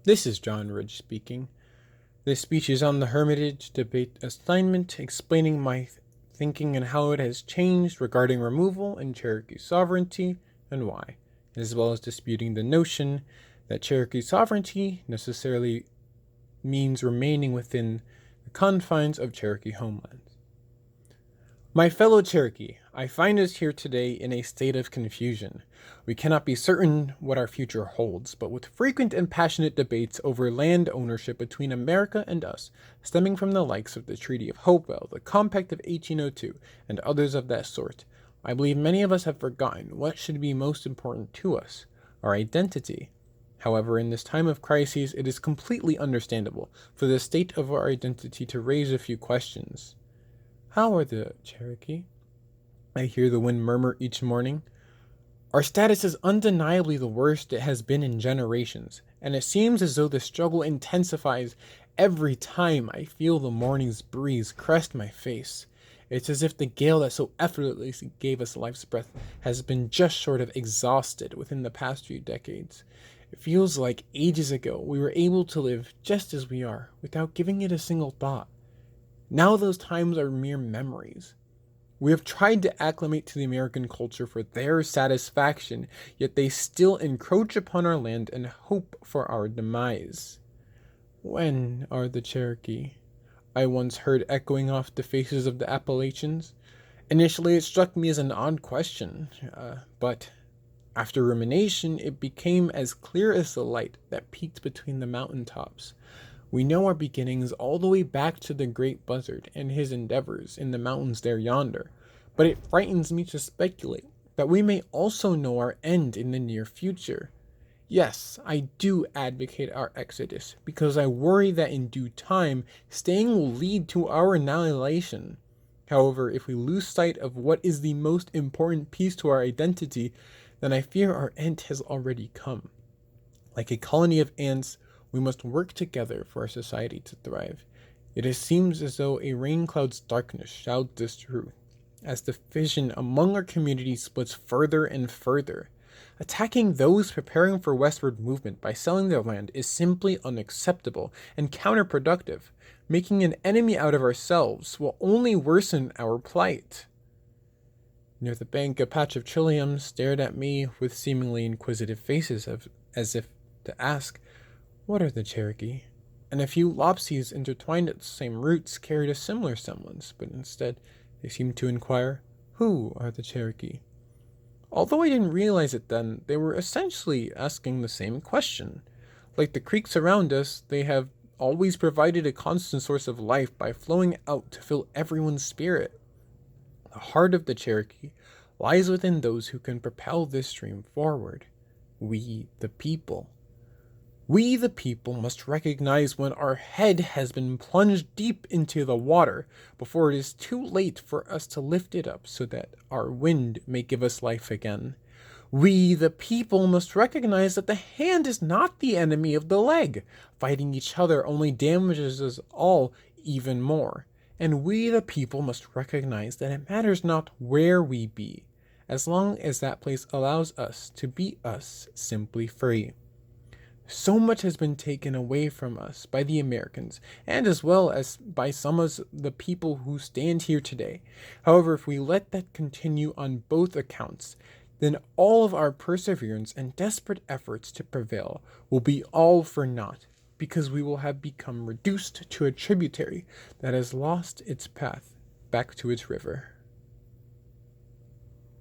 This is John Ridge speaking. This speech is on the Hermitage debate assignment, explaining my thinking and how it has changed regarding removal and Cherokee sovereignty and why, as well as disputing the notion that Cherokee sovereignty necessarily means remaining within the confines of Cherokee homelands. My fellow Cherokee, I find us here today in a state of confusion. We cannot be certain what our future holds, but with frequent and passionate debates over land ownership between America and us, stemming from the likes of the Treaty of Hopewell, the Compact of 1802, and others of that sort, I believe many of us have forgotten what should be most important to us, our identity. However, in this time of crises, it is completely understandable for the state of our identity to raise a few questions. How are the Cherokee? I hear the wind murmur each morning. Our status is undeniably the worst it has been in generations, and it seems as though the struggle intensifies every time I feel the morning's breeze crest my face. It's as if the gale that so effortlessly gave us life's breath has been just short of exhausted within the past few decades. It feels like ages ago we were able to live just as we are, without giving it a single thought. Now those times are mere memories. We have tried to acclimate to the American culture for their satisfaction, yet they still encroach upon our land and hope for our demise. When are the Cherokee? I once heard echoing off the faces of the Appalachians. Initially, it struck me as an odd question, but after rumination, it became as clear as the light that peeked between the mountain tops. We know our beginnings all the way back to the great buzzard and his endeavors in the mountains there yonder, but it frightens me to speculate that we may also know our end in the near future. Yes, I do advocate our exodus, because I worry that in due time, staying will lead to our annihilation. However, if we lose sight of what is the most important piece to our identity, then I fear our end has already come. Like a colony of ants, we must work together for our society to thrive. It seems as though a rain cloud's darkness shrouds this truth, as the fission among our community splits further and further. Attacking those preparing for westward movement by selling their land is simply unacceptable and counterproductive. Making an enemy out of ourselves will only worsen our plight. Near the bank, a patch of trillium stared at me with seemingly inquisitive faces, as if to ask, "What are the Cherokee?" And a few lopsies intertwined at the same roots carried a similar semblance, but instead they seemed to inquire, "Who are the Cherokee?" Although I didn't realize it then, they were essentially asking the same question. Like the creeks around us, they have always provided a constant source of life by flowing out to fill everyone's spirit. The heart of the Cherokee lies within those who can propel this stream forward. We, the people. We, the people, must recognize when our head has been plunged deep into the water before it is too late for us to lift it up so that our wind may give us life again. We, the people, must recognize that the hand is not the enemy of the leg. Fighting each other only damages us all even more. And we, the people, must recognize that it matters not where we be, as long as that place allows us to be us, simply free. So much has been taken away from us by the Americans, and as well as by some of the people who stand here today. However, if we let that continue on both accounts, then all of our perseverance and desperate efforts to prevail will be all for naught, because we will have become reduced to a tributary that has lost its path back to its river.